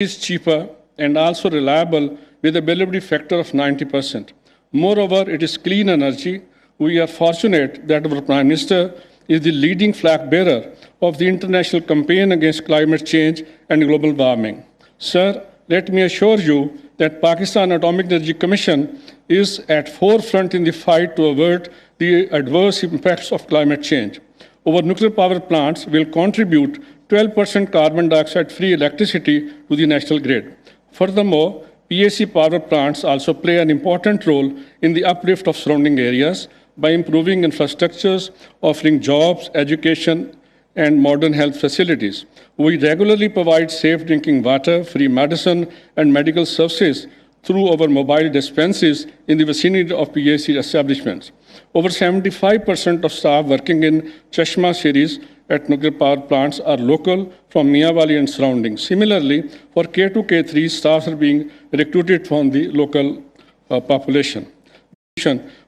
is cheaper and also reliable with a availability factor of 90%. Moreover, it is clean energy. We are fortunate that our Prime Minister is the leading flag bearer of the international campaign against climate change and global warming. Sir, let me assure you that Pakistan Atomic Energy Commission is at forefront in the fight to avert the adverse impacts of climate change. Our nuclear power plants will contribute 12% carbon dioxide-free electricity to the national grid. Furthermore, PAC power plants also play an important role in the uplift of surrounding areas by improving infrastructures, offering jobs, education, and modern health facilities. We regularly provide safe drinking water, free medicine, and medical services through our mobile dispensaries in the vicinity of PAC establishments. Over 75% of staff working in Chashma series at nuclear power plants are local from Mia Valley and surroundings. Similarly, for K2, K3, staff are being recruited from the local population.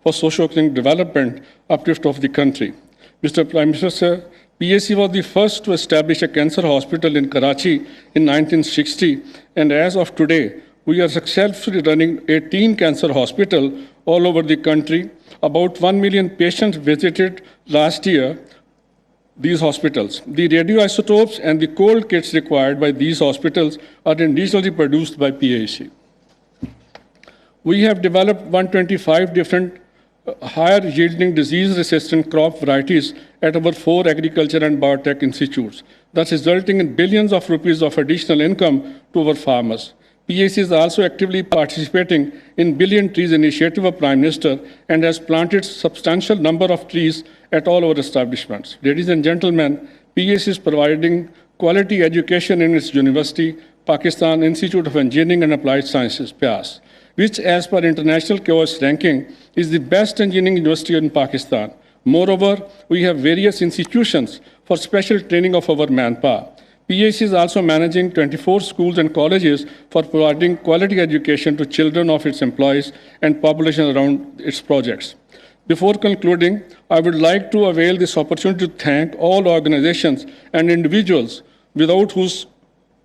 For socio-economic development, uplift of the country. Mr. Prime Minister, sir, PAC was the first to establish a cancer hospital in Karachi in 1960, and as of today, we are successfully running 18 cancer hospitals all over the country. About 1 million patients visited last year these hospitals. The radioisotopes and the cold kits required by these hospitals are individually produced by PAC. We have developed 125 different higher yielding disease-resistant crop varieties at our 4 agriculture and biotech institutes, thus resulting in billions of rupees of additional income to our farmers. PAC is also actively participating in Billion Trees initiative of Prime Minister and has planted substantial number of trees at all our establishments. Ladies and gentlemen, PAC is providing quality education in its university, Pakistan Institute of Engineering and Applied Sciences, PIAS, which as per international CHAOS ranking is the best engineering university in Pakistan. Moreover, we have various institutions for special training of our manpower. PAC is also managing 24 schools and colleges for providing quality education to children of its employees and population around its projects. Before concluding, I would like to avail this opportunity to thank all organizations and individuals without whose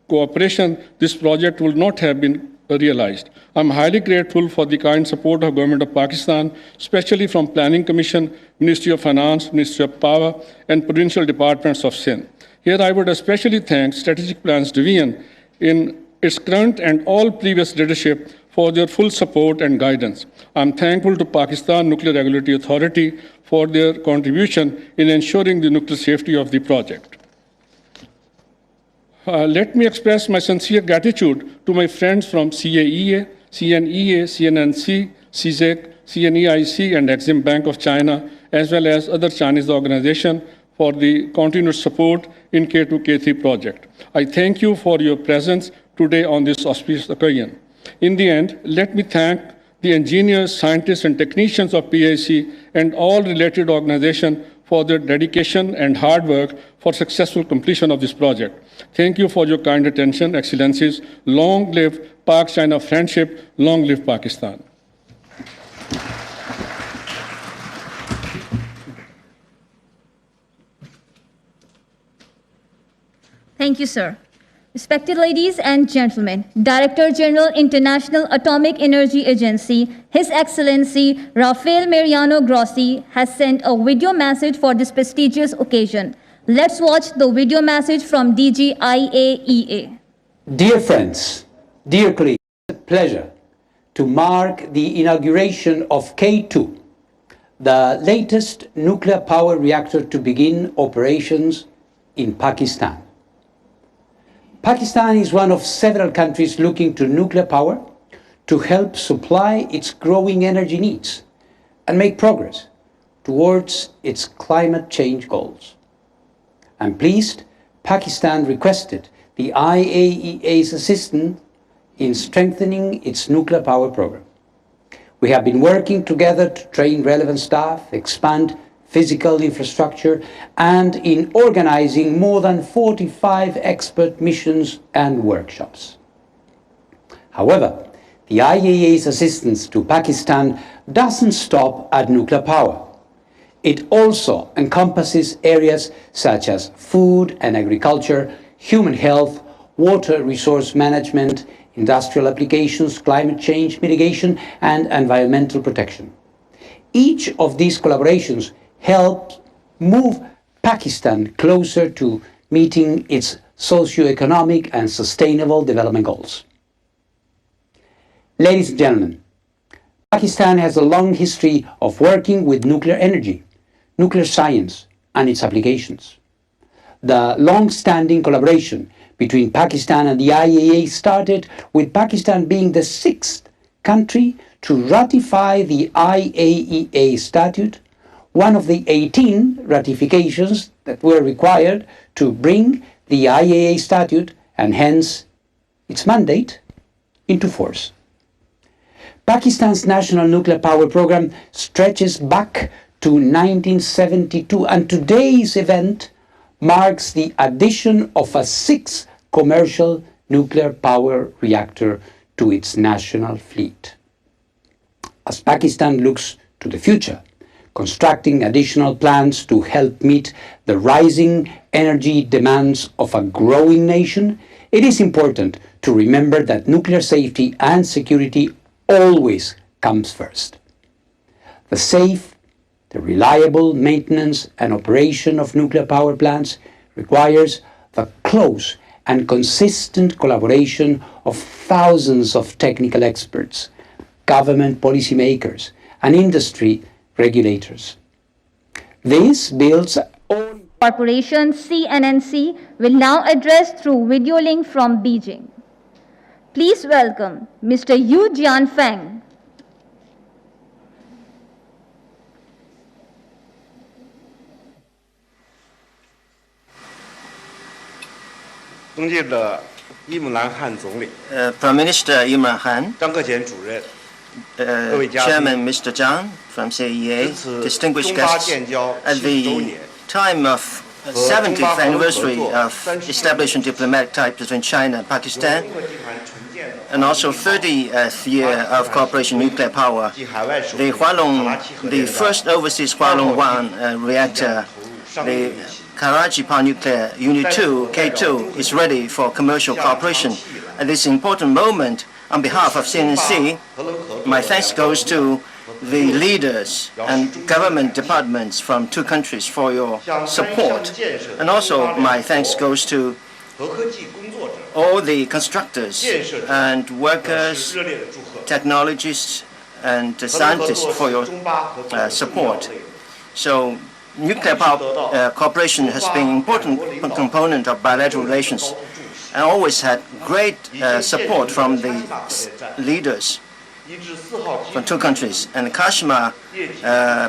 cooperation this project would not have been realized. I'm highly grateful for the kind support of Government of Pakistan, especially from Planning Commission, Ministry of Finance, Ministry of Power, and Provincial Departments of Sindh. Here I would especially thank Strategic Plans Division in its current and all previous leadership for their full support and guidance. I'm thankful to Pakistan Nuclear Regulatory Authority for their contribution in ensuring the nuclear safety of the project. Let me express my sincere gratitude to my friends from CAEA, CNEA, CNNC, CZEC, CNEIC, and Exim Bank of China, as well as other Chinese organizations for the continued support in K2, K3 project. I thank you for your presence today on this auspicious occasion. In the end, let me thank the engineers, scientists, and technicians of PAC and all related organizations for their dedication and hard work for successful completion of this project. Thank you for your kind attention, Excellencies. Long live Pak-China friendship, long live Pakistan. Thank you, sir. Respected ladies and gentlemen, Director General, International Atomic Energy Agency, His Excellency Rafael Mariano Grossi has sent a video message for this prestigious occasion. Let's watch the video message from DG IAEA. Dear friends, dear colleagues, it's a pleasure to mark the inauguration of K2, the latest nuclear power reactor to begin operations in Pakistan. Pakistan is one of several countries looking to nuclear power to help supply its growing energy needs and make progress towards its climate change goals. I'm pleased Pakistan requested the IAEA's assistance in strengthening its nuclear power program. We have been working together to train relevant staff, expand physical infrastructure, and in organizing more than 45 expert missions and workshops. However, the IAEA's assistance to Pakistan doesn't stop at nuclear power. It also encompasses areas such as food and agriculture, human health, water resource management, industrial applications, climate change mitigation, and environmental protection. Each of these collaborations helped move Pakistan closer to meeting its socio-economic and sustainable development goals. Ladies and gentlemen, Pakistan has a long history of working with nuclear energy, nuclear science, and its applications. The long-standing collaboration between Pakistan and the IAEA started with Pakistan being the 6th country to ratify the IAEA statute, one of the 18 ratifications that were required to bring the IAEA statute and hence its mandate into force. Pakistan's national nuclear power program stretches back to 1972, and today's event marks the addition of a 6th commercial nuclear power reactor to its national fleet. As Pakistan looks to the future, constructing additional plants to help meet the rising energy demands of a growing nation, it is important to remember that nuclear safety and security always comes first. The safe, the reliable maintenance and operation of nuclear power plants requires the close and consistent collaboration of thousands of technical experts, government policymakers, and industry regulators. This builds on Corporation CNNC will now address through video link from Beijing. Please welcome Mr. Yu Jianfeng. 中届的伊姆兰汗总理、Prime Minister Imran Khan, 张克俭主任、各位嘉宾 Chairman Mr. Zhang from CEA, 值此 distinguished 中巴 guests, 建交 at 70周 the 年 time of 70th anniversary of establishing diplomatic ties between China and Pakistan, 中国集团重建的 and also 30th year of cooperation in nuclear power, 及海外首 the 个卡拉 Hualong, 奇核 the 电站 first overseas Hualong 1 reactor, 投入商业 the 运行 Karachi Power Nuclear Unit 2, K2, is ready for commercial cooperation. At this important moment, on behalf of CNNC, 核能合作 my thanks goes to the leaders and government departments from two countries for your support. And also my thanks goes to 核科技工作者 all the constructors and 表 workers, 示热烈的祝贺。 technologists and 核能合 scientists 作 for 是 your 中巴合作的重要 support. 内容 So nuclear power cooperation has been an important component of bilateral relations and always had great support from the leaders 1至4号机 from two countries. And the Kashmir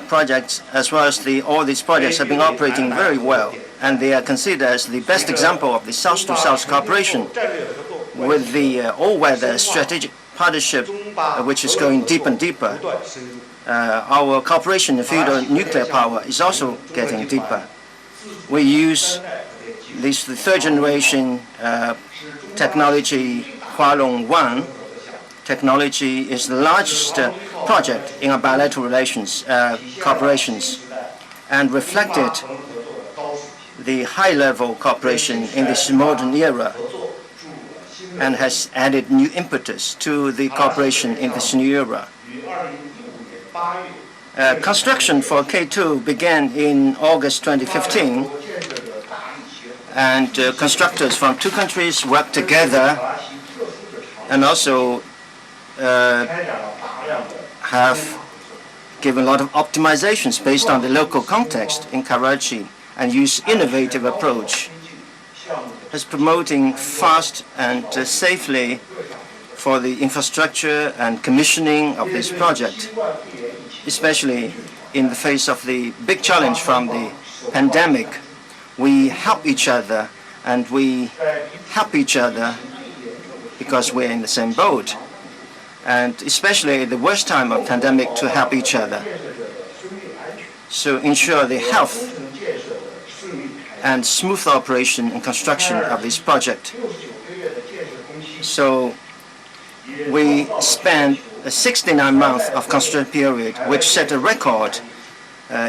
projects, as well as all these projects, have been operating very well. And they are considered as the best example of the South-to-South cooperation 战略合作关系 with the all-weather strategic partnership, which is going deeper and 不 deeper. 断深入。 Our cooperation in the field of nuclear power is also getting deeper. We use the third generation technology, Hualong 1 technology is the largest project in our bilateral relations, cooperations, and reflected the high-level cooperation in this modern era and has added new impetus to the cooperation in this new era. Construction for K2 began in August 2015, and constructors from two countries worked together and also have given a lot of optimizations based on the local context in Karachi and use innovative approach as promoting fast and safely for the infrastructure and commissioning of this project, especially in the face of the big challenge from the pandemic. We help each other, and we help each other because we're in the same boat, and especially at the worst time of pandemic to help each other. So ensure the health and smooth operation and construction of this project. So we spent a 69-month of construction period, which set a record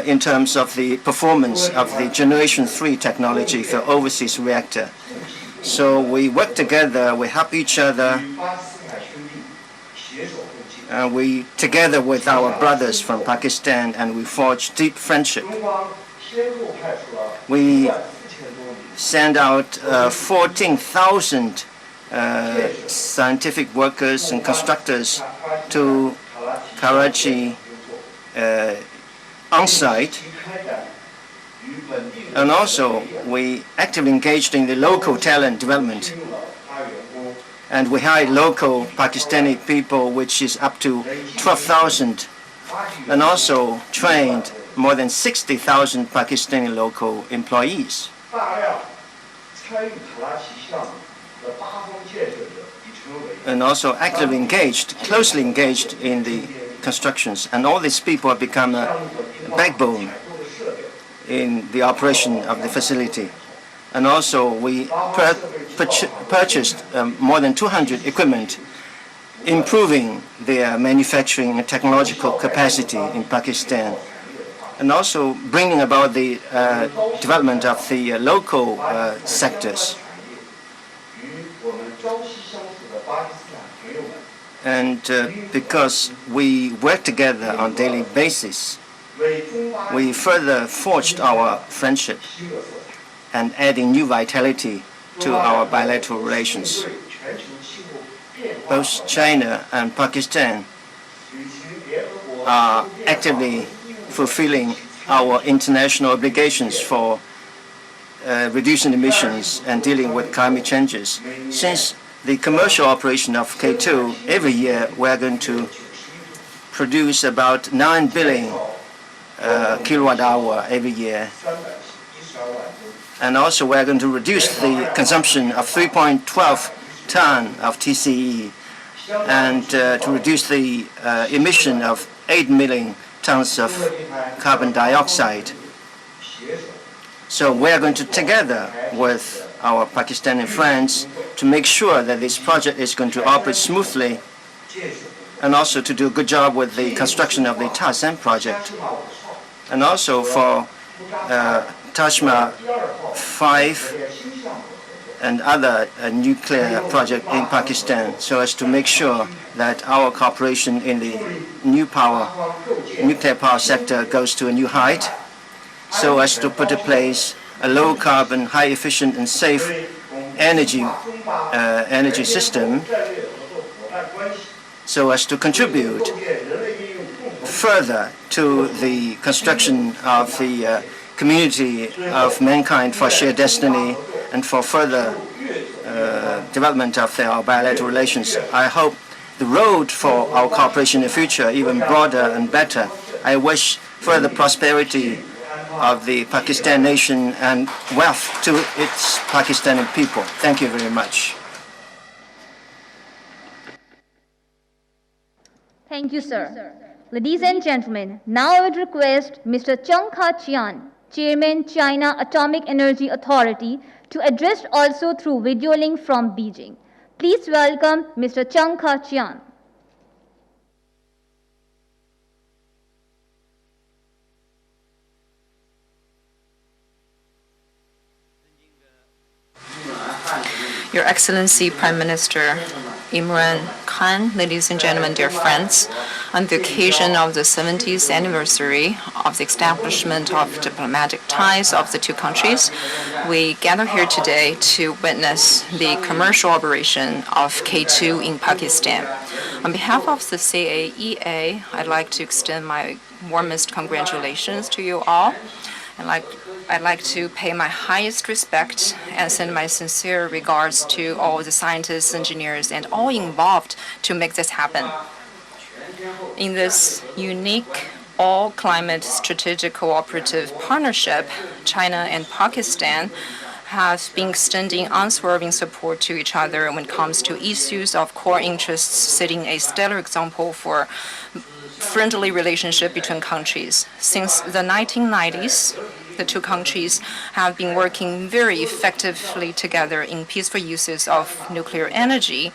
in terms of the performance of the Generation 3 technology for overseas reactor. So we work together, we help each other, we together with our brothers from Pakistan, and we forge deep friendship. We send out 14,000 scientific workers and constructors to Karachi on-site. And also, we actively engaged in the local talent development. And we hired local Pakistani people, which is up to 12,000, and also trained more than 60,000 Pakistani local employees. And also actively engaged, closely engaged in the constructions. And all these people have become a backbone in the operation of the facility. And also we purchased more than 200 equipment, improving their manufacturing and technological capacity in Pakistan, and also bringing about the development of the local sectors. And because we work together on a daily basis, we further forged our friendship and adding new vitality to our bilateral relations. Both China and Pakistan are actively fulfilling our international obligations for reducing emissions and dealing with climate changes. Since the commercial operation of K2, every year we're going to produce about 9 billion kilowatt hour every year. And also we're going to reduce the consumption of 3.12 ton of TCE and to reduce the emission of 8 million tons of carbon dioxide. So we're going to together with our Pakistani friends to make sure that this project is going to operate smoothly, and also to do a good job with the construction of the Tarsem project. And also for Tashma 5 and other nuclear projects in Pakistan, so as to make sure that our cooperation in the nuclear power sector goes to a new height, so as to put in place a low carbon, high efficient and safe energy system, so as to contribute further to the construction of the community of mankind for shared destiny and for further development of our bilateral relations. I hope the road for our cooperation in the future even broader and better. I wish further prosperity of the Pakistan nation and wealth to its Pakistani people. Thank you very much. Thank you, sir. Ladies and gentlemen, now I would request Mr. Cheng Ka-chian, Chairman, China Atomic Energy Authority, to address also through video link from Beijing. Please welcome Mr. Cheng Ka-chian. Your Excellency Prime Minister Imran Khan, ladies and gentlemen, dear friends, on the occasion of the 70th anniversary of the establishment of diplomatic ties of the two countries, we gather here today to witness the commercial operation of K2 in Pakistan. On behalf of the CAEA, I'd like to extend my warmest congratulations to you all. I'd like to pay my highest respect and send my sincere regards to all the scientists, engineers, and all involved to make this happen. In this unique all-climate strategic cooperative partnership, China and Pakistan have been extending unswerving support to each other when it comes to issues of core interests, setting a stellar example for friendly relationship between countries. Since the 1990s, the two countries have been working very effectively together in peaceful uses of nuclear energy.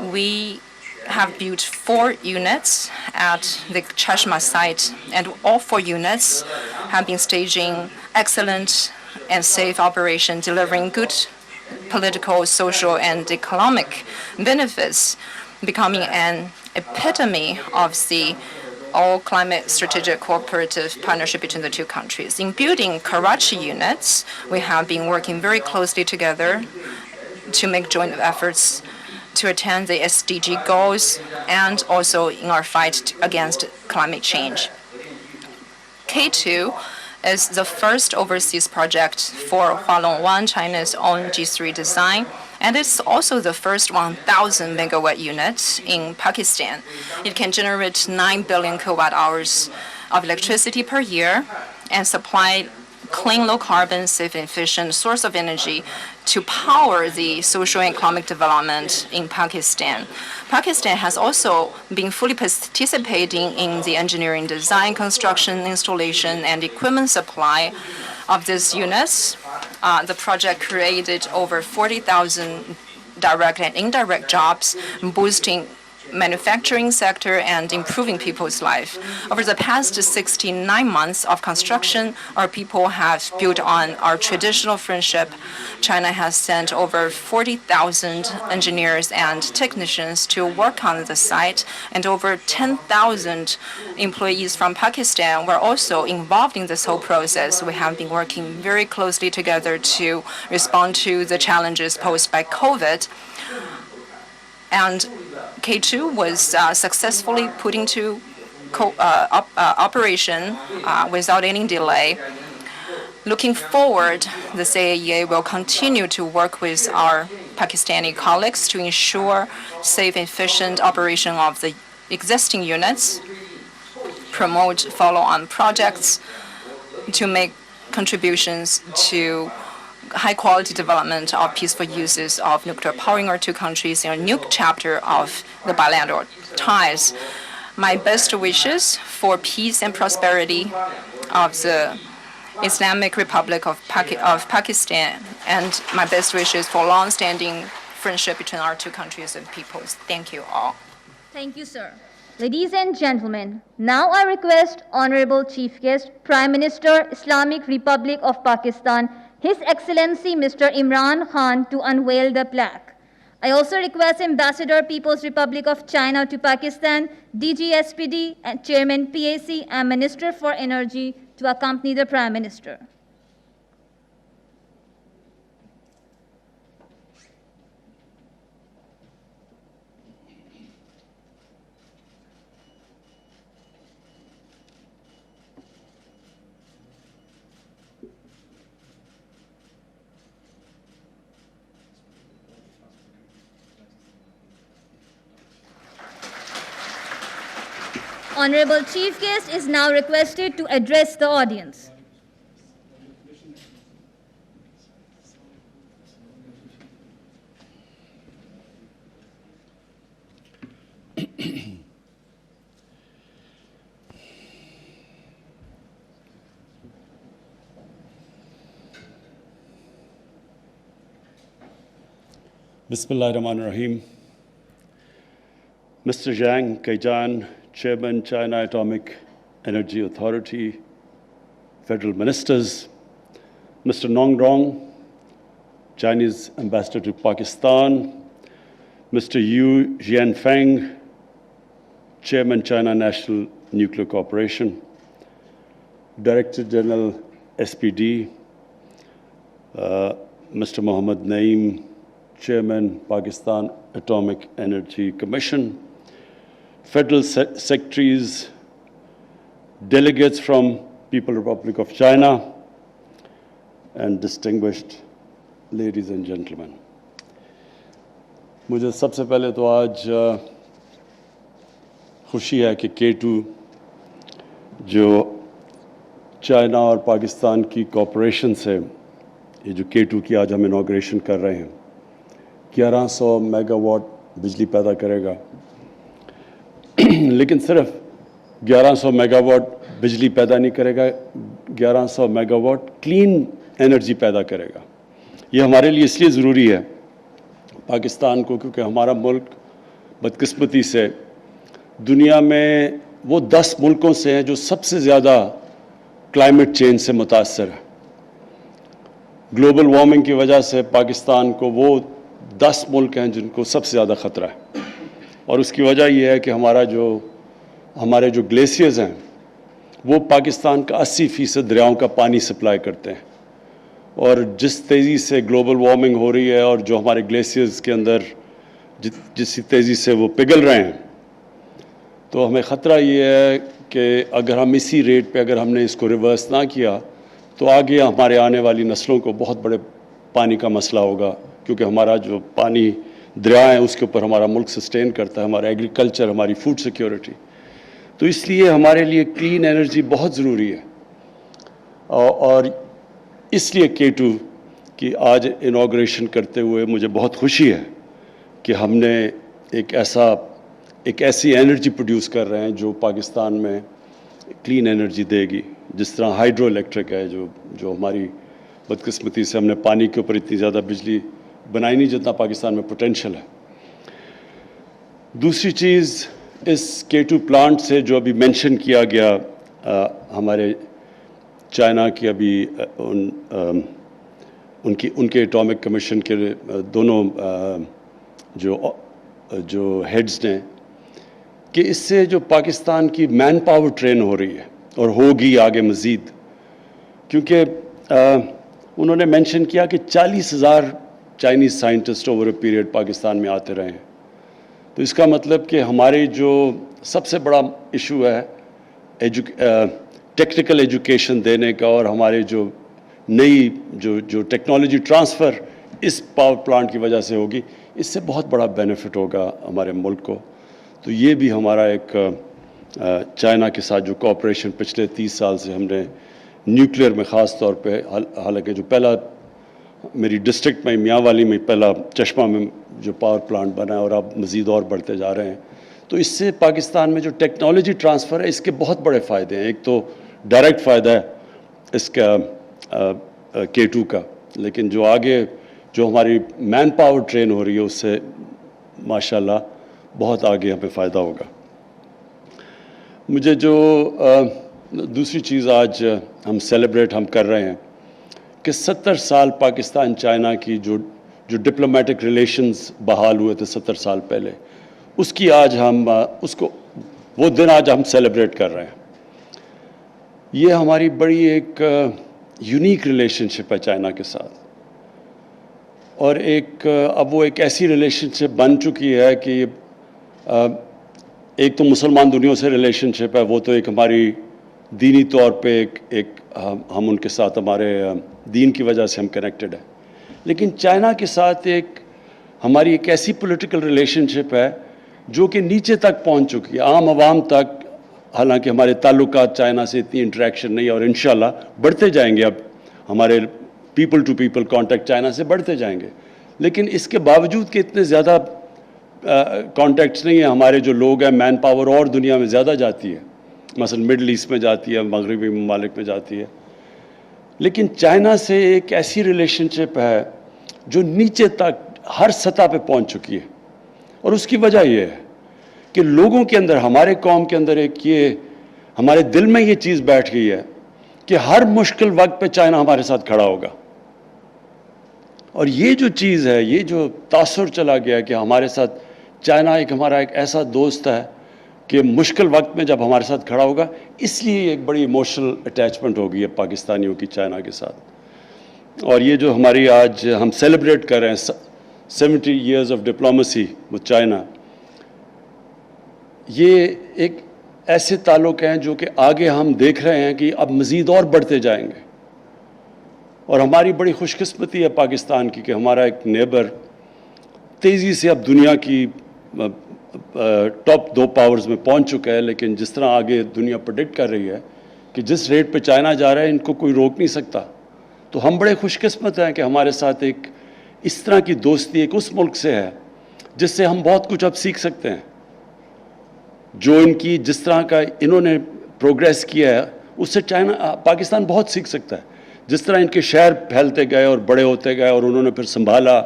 We have built 4 units at the Chashma site, and all 4 units have been staging excellent and safe operation, delivering good political, social, and economic benefits, becoming an epitome of the all-climate strategic cooperative partnership between the two countries. In building Karachi units, we have been working very closely together to make joint efforts to attain the SDG goals and also in our fight against climate change. K2 is the first overseas project for Hualong 1, China's own G3 design, and it's also the first 1,000 megawatt unit in Pakistan. It can generate 9 billion kilowatt hours of electricity per year and supply clean, low-carbon, safe, and efficient source of energy to power the social and economic development in Pakistan. Pakistan has also been fully participating in the engineering design, construction, installation, and equipment supply of these units. The project created over 40,000 direct and indirect jobs, boosting manufacturing sector and improving people's life. Over the past 69 months of construction, our people have built on our traditional friendship. China has sent over 40,000 engineers and technicians to work on the site, and over 10,000 employees from Pakistan were also involved in this whole process. We have been working very closely together to respond to the challenges posed by COVID. And K2 was successfully put into operation without any delay. Looking forward, the CAEA will continue to work with our Pakistani colleagues to ensure safe and efficient operation of the existing units, promote follow-on projects to make contributions to high-quality development of peaceful uses of nuclear power in our two countries in a new chapter of the bilateral ties. My best wishes for peace and prosperity of the Islamic Republic of Pakistan, and my best wishes for long-standing friendship between our two countries and peoples. Thank you all. Thank you, sir. Ladies and gentlemen, now I request Honorable Chief Guest, Prime Minister, Islamic Republic of Pakistan, His Excellency Mr. Imran Khan, to unveil the plaque. I also request Ambassador, People's Republic of China to Pakistan, DG SPD, and Chairman PAC, and Minister for Energy to accompany the Prime Minister. Honorable Chief Guest is now requested to address the audience. Bismillahirrahmanirrahim. Mr. Zhang Kaijan, Chairman, China Atomic Energy Authority, Federal Ministers, Mr. Nong Dong, Chinese Ambassador to Pakistan, Mr. Yu Jianfeng, Chairman, China National Nuclear Corporation, Director General SPD, Mr. Mohammad Naeem, Chairman, Pakistan Atomic Energy Commission, Federal Secretaries, delegates from People's Republic of China, and distinguished ladies and gentlemen. मुझे सबसे पहले तो आज खुशी है कि K2 जो China और पाकिस्तान की कोऑपरेशन से ये जो K2 की आज हम इनॉग्रेशन कर रहे हैं 1100 मेगावाट बिजली पैदा करेगा लेकिन सिर्फ 1100 मेगावाट बिजली पैदा नहीं करेगा 1100 मेगावाट क्लीन एनर्जी पैदा करेगा ये हमारे लिए इसलिए ज़रूरी है पाकिस्तान को क्योंकि हमारा मुल्क बदकिस्मती से दुनिया में वो 10 मुल्कों से हैं जो सबसे ज़्यादा क्लाइमेट चेंज से मुतासर है گلوبل وارمنگ کی وجہ سے پاکستان کو وہ 10 ملک ہیں جن کو سب سے زیادہ خطرہ ہے، اور اس کی وجہ یہ ہے کہ ہمارے جو گلیشیئرز ہیں وہ پاکستان کا 80% دریاؤں کا پانی سپلائی کرتے ہیں، اور جس تیزی سے گلوبل وارمنگ ہو رہی ہے اور جو ہمارے گلیشیئرز کے اندر جس تیزی سے وہ پگھل رہے ہیں، تو ہمیں خطرہ یہ ہے کہ اگر ہم اسی ریٹ پہ اگر ہم نے اس کو ریورس نہ کیا تو آگے ہمارے آنے والی نسلوں کو بہت بڑے پانی کا مسئلہ ہوگا، کیونکہ ہمارا جو پانی دریا ہے اس کے اوپر ہمارا ملک سسٹین کرتا ہے، ہمارا ایگریکلچر، ہماری فوڈ سیکیورٹی، تو اس لیے ہمارے لیے کلین انرجی بہت ضروری ہے۔ اور اس لیے K2 کی آج انوگریشن کرتے ہوئے مجھے بہت خوشی ہے کہ ہم نے ایک ایسی انرجی پروڈیوس کر رہے ہیں جو پاکستان میں کلین انرجی دے گی، جس طرح ہائیڈرو الیکٹرک ہے جو ہماری بدقسمتی سے ہم نے پانی کے اوپر اتنی زیادہ بجلی بنائی نہیں جتنا پاکستان میں پوٹینشیل ہے۔ دوسری چیز اس K2 پلانٹ سے جو ابھی مینشن کیا گیا، ہمارے چائنا کی ابھی ان کے اٹامک کمیشن کے دونوں جو ہیڈز نے، کہ اس سے جو پاکستان کی مین پاور ٹرین ہو رہی ہے اور ہوگی آگے مزید، کیونکہ انہوں نے مینشن کیا کہ 40,000 Chinese scientist over a period Pakistan میں آتے رہے ہیں، تو اس کا مطلب کہ ہمارے جو سب سے بڑا ایشو ہے ٹیکنیکل ایجوکیشن دینے کا، اور ہمارے جو نئی جو ٹیکنالوجی ٹرانسفر اس پاور پلانٹ کی وجہ سے ہوگی، اس سے بہت بڑا بینیفٹ ہوگا ہمارے ملک کو۔ تو یہ بھی ہمارا ایک چائنا کے ساتھ جو کوآپریشن پچھلے 30 سال سے ہم نے نیوکلیئر میں خاص طور پہ، حالانکہ جو پہلا میری ڈسٹرکٹ میں میاں والی میں پہلا چشمہ میں جو پاور پلانٹ بنا ہے اور اب مزید اور بڑھتے جا رہے ہیں، تو اس سے پاکستان میں جو ٹیکنالوجی ٹرانسفر ہے اس کے بہت بڑے فائدے ہیں۔ ایک تو ڈائریکٹ فائدہ ہے اس کا K2 کا، لیکن جو آگے جو ہماری مین پاور ٹرین ہو رہی ہے اس سے ماشاءاللہ بہت آگے ہمیں فائدہ ہوگا۔ مجھے جو دوسری چیز آج ہم سیلیبریٹ کر رہے ہیں کہ 70 سال پاکستان چائنا کی جو ڈپلومیٹک ریلیشنز بحال ہوئے تھے 70 سال پہلے، اس کی آج ہم وہ دن آج ہم سیلیبریٹ کر رہے ہیں۔ یہ ہماری بڑی ایک یونیک ریلیشن شپ ہے چائنا کے ساتھ، اور اب وہ ایک ایسی ریلیشن شپ بن چکی ہے کہ ایک تو مسلمان دنیا سے ریلیشن شپ ہے، وہ تو ایک ہماری دینی طور پہ ایک ہم ان کے ساتھ ہمارے دین کی وجہ سے ہم کنیکٹڈ ہیں، لیکن چائنا کے ساتھ ہماری ایک ایسی پولیٹیکل ریلیشن شپ ہے جو کہ نیچے تک پہنچ چکی ہے، عام عوام تک۔ حالانکہ ہمارے تعلقات چائنا سے اتنی انٹریکشن نہیں ہے، اور انشاءاللہ بڑھتے جائیں گے، اب ہمارے people to people contact China سے بڑھتے جائیں گے، لیکن اس کے باوجود کہ اتنے زیادہ کانٹیکٹس نہیں ہیں، ہمارے جو لوگ ہیں مین پاور اور دنیا میں زیادہ جاتی ہے، مثلا مڈل ایسٹ میں جاتی ہے، مغربی ممالک میں جاتی ہے، لیکن چائنا سے ایک ایسی ریلیشن شپ ہے جو نیچے تک ہر سطح پہ پہنچ چکی ہے، اور اس کی وجہ یہ ہے کہ لوگوں کے اندر، ہمارے قوم کے اندر ہمارے دل میں یہ چیز بیٹھ گئی ہے کہ ہر مشکل وقت پہ چائنا ہمارے ساتھ کھڑا ہوگا، اور یہ جو چیز ہے، یہ جو تاثر چلا گیا کہ ہمارے ساتھ چائنا ہمارا ایک ایسا دوست ہے کہ مشکل وقت میں جب ہمارے ساتھ کھڑا ہوگا، اس لیے ایک بڑی ایموشنل اٹیچمنٹ ہو گئی ہے پاکستانیوں کی چائنا کے ساتھ۔ اور یہ جو ہماری آج ہم سیلیبریٹ کر رہے ہیں 70 years of diplomacy with China, یہ ایک ایسے تعلق ہیں جو کہ آگے ہم دیکھ رہے ہیں کہ اب مزید اور بڑھتے جائیں گے، اور ہماری بڑی خوش قسمتی ہے پاکستان کی کہ ہمارا ایک نیبر تیزی سے اب دنیا کی ٹاپ 2 پاورز میں پہنچ چکا ہے، لیکن جس طرح آگے دنیا پریڈکٹ کر رہی ہے کہ جس ریٹ پہ چائنا جا رہا ہے ان کو کوئی روک نہیں سکتا، تو ہم بڑے خوش قسمت ہیں کہ ہمارے ساتھ ایک اس طرح کی دوستی ایک اس ملک سے ہے جس سے ہم بہت کچھ اب سیکھ سکتے ہیں، جو جس طرح کا انہوں نے پروگریس کیا ہے اس سے پاکستان بہت سیکھ سکتا ہے، جس طرح ان کے شہر پھیلتے گئے اور بڑے ہوتے گئے اور انہوں نے پھر سنبھالا،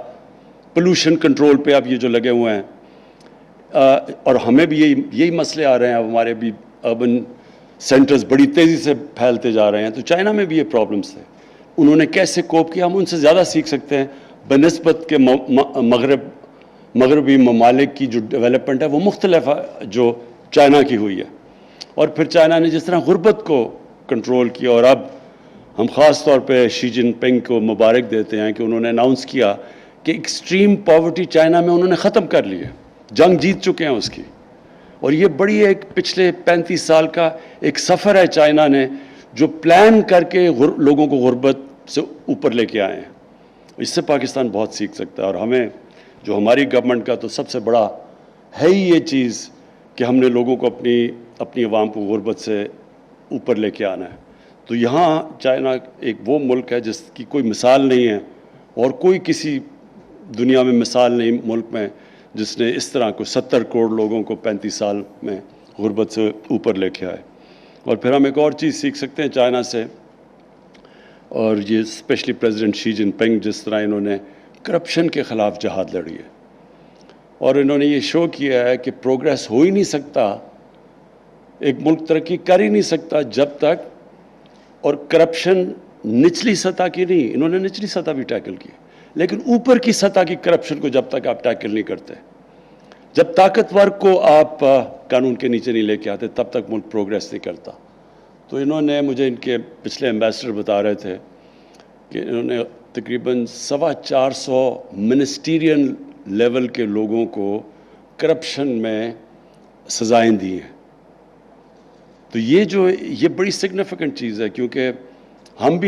پولوشن کنٹرول پہ اب یہ جو لگے ہوئے ہیں، اور ہمیں بھی یہی مسئلے آ رہے ہیں، اب ہمارے بھی اربن سینٹرز بڑی تیزی سے پھیلتے جا رہے ہیں، تو چائنا میں بھی یہ پرابلمس تھے، انہوں نے کیسے کوپ کیا, ہم ان سے زیادہ سیکھ سکتے ہیں بنسبت کے مغربی ممالک کی جو ڈیولپمنٹ ہے وہ مختلف ہے جو چائنا کی ہوئی ہے. اور پھر چائنا نے جس طرح غربت کو کنٹرول کیا, اور اب ہم خاص طور پہ شی جن پنگ کو مبارک دیتے ہیں کہ انہوں نے اناؤنس کیا کہ ایکسٹریم پاورٹی چائنا میں انہوں نے ختم کر لی ہے, جنگ جیت چکے ہیں اس کی. اور یہ بڑی ایک پچھلے 35 سال کا ایک سفر ہے چائنا نے جو پلان کر کے لوگوں کو غربت سے اوپر لے کے آئے ہیں. اس سے پاکستان بہت سیکھ سکتا ہے, اور ہمیں جو ہماری گورنمنٹ کا تو سب سے بڑا ہے ہی یہ چیز کہ ہم نے لوگوں کو اپنی عوام کو غربت سے اوپر لے کے آنا ہے. تو یہاں چائنا ایک وہ ملک ہے جس کی کوئی مثال نہیں ہے, اور کوئی کسی دنیا میں مثال نہیں ملک میں جس نے اس طرح کو 70 کروڑ لوگوں کو 35 سال میں غربت سے اوپر لے کے آئے. اور پھر ہم ایک اور چیز سیکھ سکتے ہیں چائنا سے, اور یہ اسپیشلی پریزیڈنٹ شی جن پنگ جس طرح انہوں نے کرپشن کے خلاف جہاد لڑی ہے, اور انہوں نے یہ شو کیا ہے کہ پروگریس ہو ہی نہیں سکتا, ایک ملک ترقی کر ہی نہیں سکتا جب تک, اور کرپشن نچلی سطح کی نہیں, انہوں نے نچلی سطح بھی ٹیکل کی, لیکن اوپر کی سطح کی کرپشن کو جب تک آپ ٹیکل نہیں کرتے, جب طاقتور کو آپ قانون کے نیچے نہیں لے کے آتے, تب تک ملک پروگریس نہیں کرتا. تو انہوں نے مجھے ان کے پچھلے ایمبیسڈر بتا رہے تھے کہ انہوں نے تقریباً 450 منسٹیرین لیول کے لوگوں کو کرپشن میں سزائیں دی ہیں. تو یہ بڑی سگنیفیکنٹ چیز ہے, کیونکہ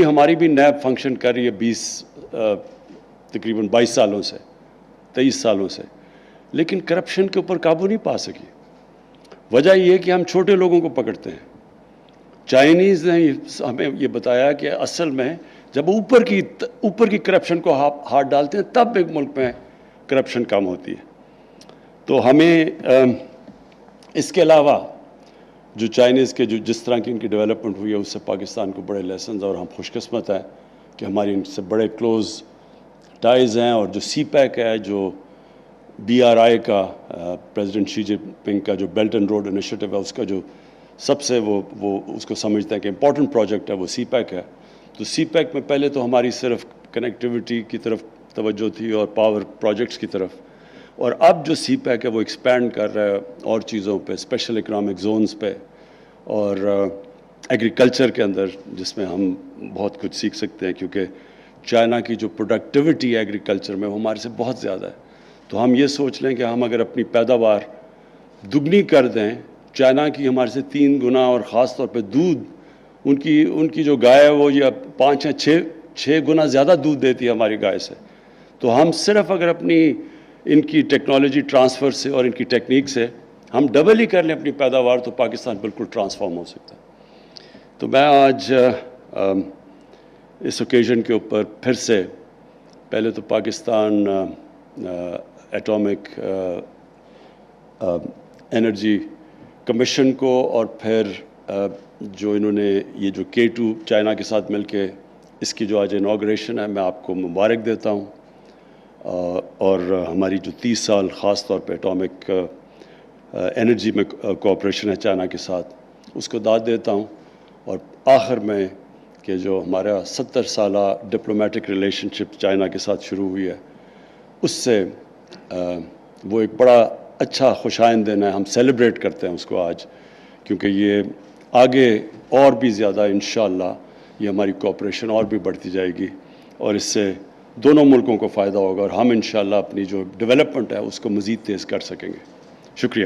ہماری بھی نیب فنکشن کر رہی ہے تقریباً 22 سالوں سے 23 سالوں سے, لیکن کرپشن کے اوپر قابو نہیں پا سکی. وجہ یہ ہے کہ ہم چھوٹے لوگوں کو پکڑتے ہیں. چائنیز نے ہمیں یہ بتایا کہ اصل میں جب اوپر کی کرپشن کو ہاتھ ڈالتے ہیں تب ایک ملک میں کرپشن کم ہوتی ہے. تو ہمیں اس کے علاوہ جو چائنیز کے جس طرح کی ان کی ڈیولپمنٹ ہوئی ہے اس سے پاکستان کو بڑے لیسنز, اور ہم خوش قسمت ہیں کہ ہماری ان سے بڑے کلوز ٹائز ہیں. اور جو سی پیک ہے, جو BRI کا پریزیڈنٹ شی جن پنگ کا جو بیلٹ اینڈ روڈ انیشیٹو ہے, اس کا جو سب سے وہ اس کو سمجھتے ہیں کہ امپورٹنٹ پروجیکٹ ہے وہ سی پیک ہے. تو سی پیک میں پہلے تو ہماری صرف کنیکٹیوٹی کی طرف توجہ تھی اور پاور پروجیکٹس کی طرف, اور اب جو سی پیک ہے وہ ایکسپینڈ کر رہا ہے اور چیزوں پہ, اسپیشل اکنامک زونز پہ اور ایگریکلچر کے اندر, جس میں ہم بہت کچھ سیکھ سکتے ہیں, کیونکہ چائنا کی جو پروڈکٹیوٹی ہے ایگریکلچر میں وہ ہمارے سے بہت زیادہ ہے. تو ہم یہ سوچ لیں کہ ہم اگر اپنی پیداوار دگنی کر دیں, چائنا کی ہمارے سے 3 گنا, اور خاص طور پہ دودھ, ان کی جو گائے ہے وہ یہ 5 یا 6 گنا زیادہ دودھ دیتی ہے ہماری گائے سے. تو ہم صرف اگر اپنی ان کی ٹیکنالوجی ٹرانسفر سے اور ان کی ٹیکنیک سے ہم ڈبل ہی کر لیں اپنی پیداوار, تو پاکستان بالکل ٹرانسفارم ہو سکتا ہے. تو میں آج اس اوکیزن کے اوپر پھر سے پہلے تو پاکستان ایٹامک انرجی کمیشن کو, اور پھر جو انہوں نے یہ جو K2 چائنا کے ساتھ مل کے اس کی جو آج انوگریشن ہے, میں آپ کو مبارک دیتا ہوں. اور ہماری جو 30 سال خاص طور پہ ایٹامک انرجی میں کوآپریشن ہے چائنا کے ساتھ, اس کو داد دیتا ہوں. اور آخر میں کہ جو ہمارا 70 سالہ ڈپلومیٹک ریلیشن شپ چائنا کے ساتھ شروع ہوئی ہے, اس سے وہ ایک بڑا اچھا خوش آئند دن ہے. ہم سیلیبریٹ کرتے ہیں اس کو آج, کیونکہ یہ آگے اور بھی زیادہ انشاءاللہ یہ ہماری کوآپریشن اور بھی بڑھتی جائے گی, اور اس سے دونوں ملکوں کو فائدہ ہوگا, اور ہم انشاءاللہ اپنی جو ڈیولپمنٹ ہے اس کو مزید تیز کر سکیں گے. شکریہ.